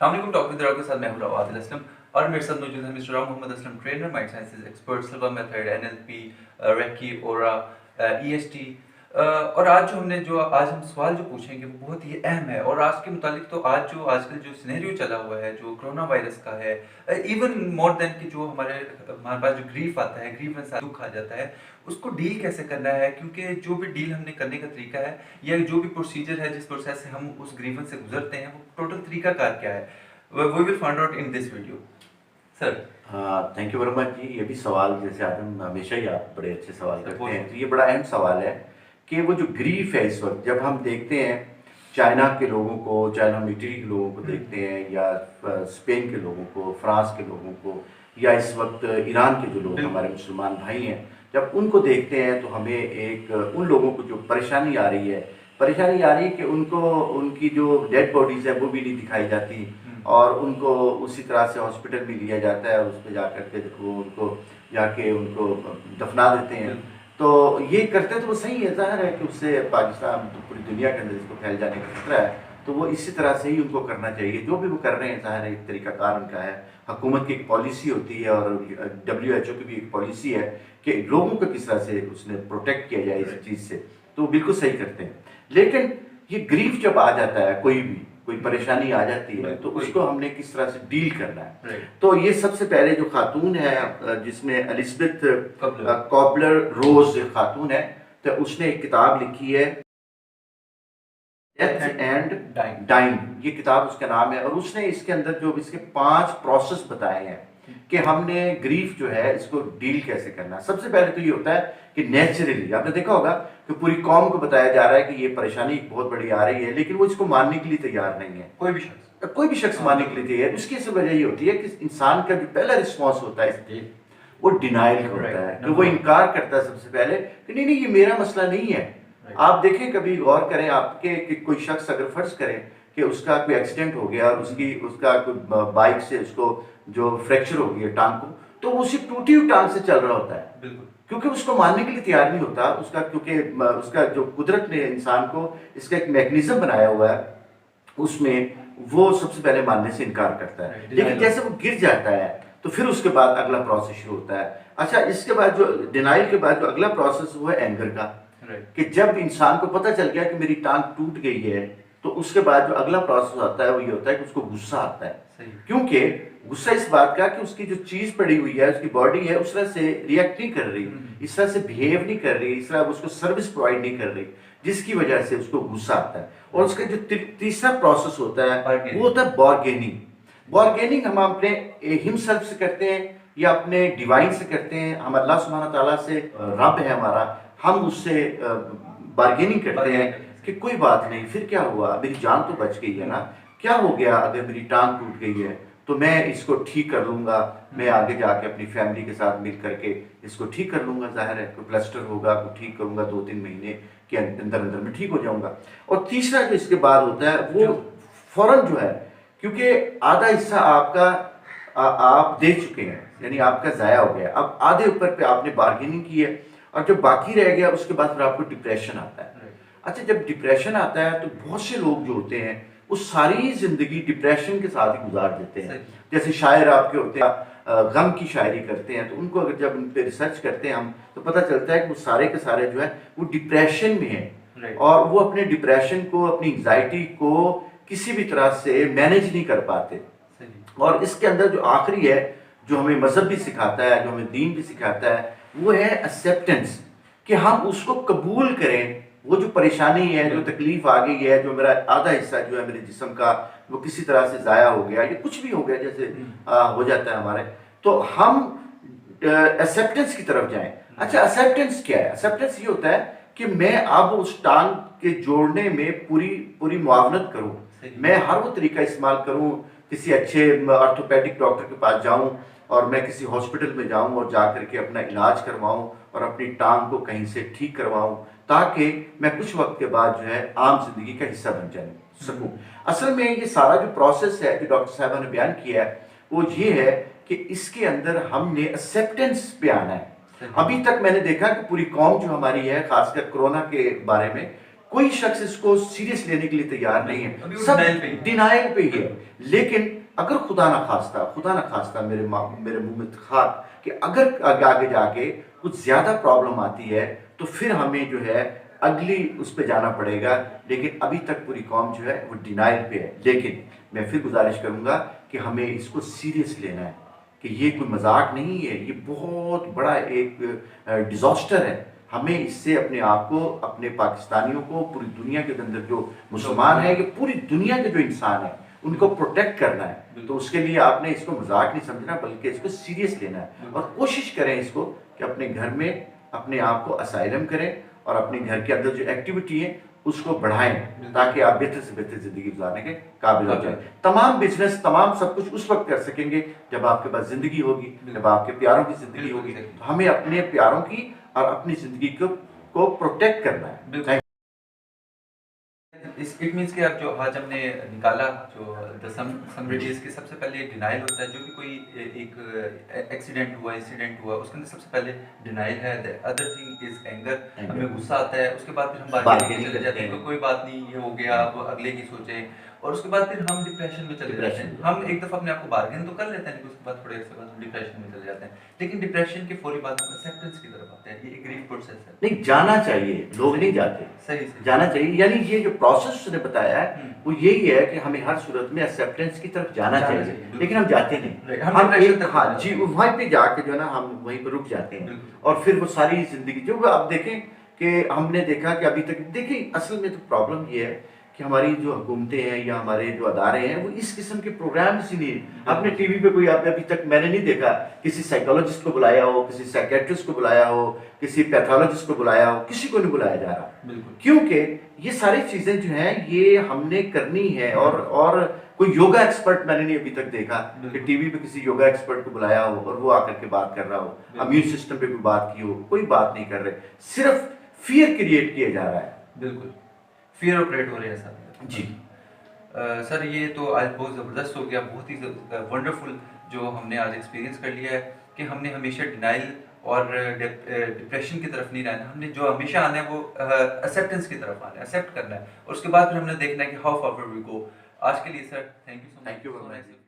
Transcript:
अस्सलामुअलैकुम। Talk with के साथ मैं हूं आदिल असलम और मेरे साथ मौजूद है mister Ram Mohammad Aslam, trainer, mind sciences expert, Silva method, NLP, reiki, aura, EST. और आज हम सवाल जो पूछेंगे वो बहुत ही अहम है। और आज के मुतालिक तो आजकल जो सिनेरियो चला हुआ है, जो कोरोना वायरस का है, इवन मोर देन कि जो हमारे पास जो ग्रीफ आता है, ग्रीवेंस दुख आ जाता है, उसको डील कैसे करना है। क्योंकि जो भी डील हमने करने का तरीका है या जो भी प्रोसीजर है, जिस प्रोसेस से हम उस ग्रीवेंस से गुजरते हैं, वो टोटल तरीका कार क्या है, we will find out in this video sir. हाँ, thank you very much ji. ये भी सवाल जैसे आदम हमेशा ही आप बड़े अच्छे सवाल करते हैं, तो ये बड़ा अहम सवाल है कि वो जो ग्रीफ है इस वक्त, जब हम देखते हैं चाइना के लोगों को, चाहे हम इटली के लोगों को देखते हैं या स्पेन के लोगों को, फ्रांस के लोगों को, या इस वक्त ईरान के जो लोग हमारे मुसलमान भाई हैं, जब उनको देखते हैं तो हमें एक उन लोगों को जो परेशानी आ रही है कि उनको उनकी जो डेड बॉडीज़ है वो भी नहीं दिखाई जाती और उनको उसी तरह से हॉस्पिटल भी लिया जाता है, उस पर जा करके देखो उनको जाके उनको दफना देते हैं। तो ये करते तो वो सही है, ज़ाहिर है कि उससे पाकिस्तान तो पूरी दुनिया के अंदर इसको फैल जाने का खतरा है, तो वो इसी तरह से ही उनको करना चाहिए। जो भी वो कर रहे हैं, ज़ाहिर है एक तरीकाकार उनका है, हुकूमत की एक पॉलिसी होती है और WHO की भी एक पॉलिसी है कि लोगों को किस तरह से उसने प्रोटेक्ट किया जाए इस चीज़ से, तो बिल्कुल सही करते हैं। लेकिन ये ग्रीफ जब आ जाता है, कोई परेशानी आ जाती है, तो उसको हमने किस तरह से डील करना है। तो ये सबसे पहले जो खातून है, जिसमें एलिजाबेथ कॉबलर रोज खातून है, तो उसने एक किताब लिखी है डेथ एंड डाइंग, ये किताब उसका नाम है। और उसने इसके अंदर जो इसके 5 प्रोसेस बताए हैं कि हमने ग्रीफ जो है इसको डील कैसे करना है। सबसे पहले तो ये होता है कि नेचुरली आपने देखा होगा कि पूरी कौम को बताया जा रहा है कि ये परेशानी बहुत बड़ी आ रही है, लेकिन वो इसको मानने के लिए तैयार नहीं है। कोई भी शख्स मानने के लिए तैयार है। उसकी वजह ये होती है कि इंसान का जो पहला रिस्पॉन्स होता है वो डिनाइल का होता है, कि वो इनकार करता है सबसे पहले कि नहीं ये मेरा मसला नहीं है। आप देखें, कभी गौर करें आपके कि कोई शख्स अगर फर्ज करें कि उसका कोई एक्सीडेंट हो गया और उसका कोई बाइक से उसको जो फ्रैक्चर हो गया टांग को, तो वो उसी टूटी हुई टांग से चल रहा होता है, बिल्कुल, क्योंकि उसको मानने के लिए तैयार नहीं होता उसका, क्योंकि उसका जो कुदरत ने इंसान को इसका एक मैकेनिज्म बनाया हुआ है, उसमें वो सबसे पहले मानने से इनकार करता है। लेकिन जैसे वो गिर जाता है तो फिर उसके बाद अगला प्रोसेस शुरू होता है। अच्छा, इसके बाद जो डिनाइल के बाद जो अगला प्रोसेस हुआ है एंगर का, कि जब इंसान को पता चल गया कि मेरी टांग टूट गई है, तो उसके बाद जो अगला प्रोसेस आता है वो ये होता है कि उसको गुस्सा आता है। क्योंकि गुस्सा इस बात का कि उसकी जो चीज पड़ी हुई है, उसकी बॉडी है, उस तरह से रिएक्ट नहीं कर रही, इस तरह से बिहेव नहीं कर रही, इस तरह उसको सर्विस प्रोवाइड नहीं कर रही, जिसकी वजह से उसको गुस्सा आता है। और उसका जो तीसरा प्रोसेस होता है वो होता है बार्गेनिंग। बार्गेनिंग हम अपने हिमसेल्फ से करते हैं या अपने डिवाइन से करते हैं। हम अल्लाह सुब्हानहू तआला से, रब है हमारा, हम उससे बार्गेनिंग करते हैं कि कोई बात नहीं, फिर क्या हुआ, मेरी जान तो बच गई है ना, क्या हो गया अगर मेरी टांग टूट गई है तो मैं इसको ठीक कर लूंगा, मैं आगे जाके अपनी फैमिली के साथ मिल करके इसको ठीक कर लूंगा। जाहिर है कोई प्लास्टर होगा, कोई ठीक करूंगा, 2-3 महीने के अंदर अंदर में ठीक हो जाऊंगा। और तीसरा जो इसके बाद होता है वो फौरन जो है, क्योंकि आधा हिस्सा आपका आप दे चुके हैं, यानी आपका जाया हो गया, अब आधे ऊपर पे आपने बार्गेनिंग की है और जो बाकी रह गया उसके बाद फिर आपको डिप्रेशन आता है। अच्छा, जब डिप्रेशन आता है तो बहुत से लोग जो होते हैं वो सारी जिंदगी डिप्रेशन के साथ ही गुजार देते हैं। जैसे शायर आपके होते हैं, गम की शायरी करते हैं, तो उनको अगर जब उन पर रिसर्च करते हैं हम, तो पता चलता है कि वो सारे के सारे जो है वो डिप्रेशन में है और वो अपने डिप्रेशन को, अपनी एंग्जाइटी को किसी भी तरह से मैनेज नहीं कर पाते। और इसके अंदर जो आखिरी है, जो हमें मजहब भी सिखाता है, जो हमें दीन भी सिखाता है, वो है एक्सेप्टेंस, कि हम उसको कबूल करें। वो जो परेशानी है, जो तकलीफ आ गई है, जो मेरा आधा हिस्सा जो है मेरे जिस्म का वो किसी तरह से ज़ाया हो गया या कुछ भी हो गया, जैसे हो जाता है हमारे, तो हम एक्सेप्टेंस की तरफ जाएं। अच्छा, एक्सेप्टेंस क्या है? एक्सेप्टेंस ये होता है कि मैं अब उस टांग के जोड़ने में पूरी मुआवनत करूं, मैं हर वो तरीका इस्तेमाल करूं, किसी अच्छे ऑर्थोपेडिक डॉक्टर के पास जाऊं और मैं किसी हॉस्पिटल में जाऊं और जा करके अपना इलाज करवाऊं और अपनी टांग को कहीं से ठीक करवाऊं, ताकि मैं कुछ वक्त के बाद जो है आम जिंदगी का हिस्सा बन जा सकूं। असल में ये सारा जो प्रोसेस है जो डॉक्टर साहबा ने बयान किया है वो ये है कि इसके अंदर हमने एक्सेप्टेंस पे आना है। अभी तक मैंने देखा कि पूरी कौम जो हमारी है, खासकर कोरोना के बारे में, कोई शख्स इसको सीरियस लेने के लिए तैयार नहीं अभी है, वो सब denial पे ही है। डिनाइल पे ही है। लेकिन अगर खुदा ना खास्ता मेरे मुंह में खाक कि अगर आगे जाके कुछ ज्यादा प्रॉब्लम आती है तो फिर हमें जो है अगली उस पे जाना पड़ेगा। लेकिन अभी तक पूरी कौम जो है वो डिनाइल पे है। लेकिन मैं फिर गुजारिश करूंगा कि हमें इसको सीरियस लेना है कि ये कोई मजाक नहीं है, ये बहुत बड़ा एक डिजास्टर है। हमें इससे अपने आप को, अपने पाकिस्तानियों को, पूरी दुनिया के अंदर जो मुसलमान है, कि पूरी दुनिया के जो इंसान है उनको प्रोटेक्ट करना है। तो उसके लिए आपने इसको मजाक नहीं समझना बल्कि इसको सीरियस लेना है और कोशिश करें इसको कि अपने घर में अपने आप को असाइलम करें और अपने घर के अंदर जो एक्टिविटी है उसको बढ़ाएं ताकि आप बेहतर से बेहतर जिंदगी गुजारने के काबिल हो जाए। तमाम बिजनेस, तमाम सब कुछ उस वक्त कर सकेंगे जब आपके पास जिंदगी होगी, जब आपके प्यारों की जिंदगी होगी। तो हमें अपने प्यारों की और अपनी जिंदगी को प्रोटेक्ट करना है। इट मीन्स कि अब जो आज हमने निकाला जो द समरिटीज के सबसे पहले डिनाइल होता है, जो भी कोई एक एक्सीडेंट हुआ, इंसिडेंट हुआ, उसके अंदर सबसे पहले डिनाइल है। The other thing is anger, हमें गुस्सा आता है, उसके बाद फिर हम बार्गेनिंग चले जाते हैं, कोई बात नहीं ये हो गया, अब अगले की सोचें, और उसके बाद फिर हम डिप्रेशन में चले जाते हैं। हम एक दफ़ा अपने आप को बार्गेन तो कर लेते हैं, लेकिन उसके बाद थोड़े अर्से बाद हम डिप्रेशन में चले जाते हैं। लेकिन डिप्रेशन के फौरी बाद हम एक्सेप्टेंस की तरफ आते हैं। ये एक ग्रीफ प्रोसेस है। नहीं, जाना चाहिए, लोग नहीं जाते, सही से जाना चाहिए। यानी ये जो प्रोसेस उसने बताया है वो यही है कि हमें हर सूरत में एक्सेप्टेंस की तरफ जाना चाहिए, लेकिन हम जाते नहीं। हम एक हाँ जी वहीं पे जाके जो है ना हम वहीं पर रुक जाते हैं और फिर वो सारी जिंदगी जो आप देखें कि हमने देखा कि अभी तक देखिए असल में तो प्रॉब्लम ये है कि हमारी जो हुकूमतें हैं या हमारे जो अदारे हैं वो इस किस्म के प्रोग्राम इसीलिए आपने टीवी पे कोई आप अभी तक मैंने नहीं देखा किसी साइकोलॉजिस्ट को बुलाया हो, किसी साइकेट्रिस्ट को बुलाया हो, किसी पैथोलॉजिस्ट को बुलाया हो, किसी को नहीं बुलाया जा रहा। क्योंकि ये सारी चीजें जो हैं ये हमने करनी है। और कोई योगा एक्सपर्ट मैंने नहीं अभी तक देखा कि टीवी पे किसी योगा एक्सपर्ट को बुलाया हो और वो आकर के बात कर रहा हो, इम्यून सिस्टम पे कोई बात की हो, कोई बात नहीं कर रहे, सिर्फ फियर क्रिएट किया जा रहा है। बिल्कुल फियर ऑपरेट हो रहे हैं सर जी। सर ये तो आज बहुत ज़बरदस्त हो गया, बहुत ही वंडरफुल जो हमने आज एक्सपीरियंस कर लिया है कि हमने हमेशा डिनाइल और डिप्रेशन की तरफ नहीं रहना। हमने जो हमेशा आना है वो एक्सेप्टेंस की तरफ आना है, एक्सेप्ट करना है, और उसके बाद फिर हमने देखना है कि हाउ फॉरवर्ड वी गो। आज के लिए sir thank you so much.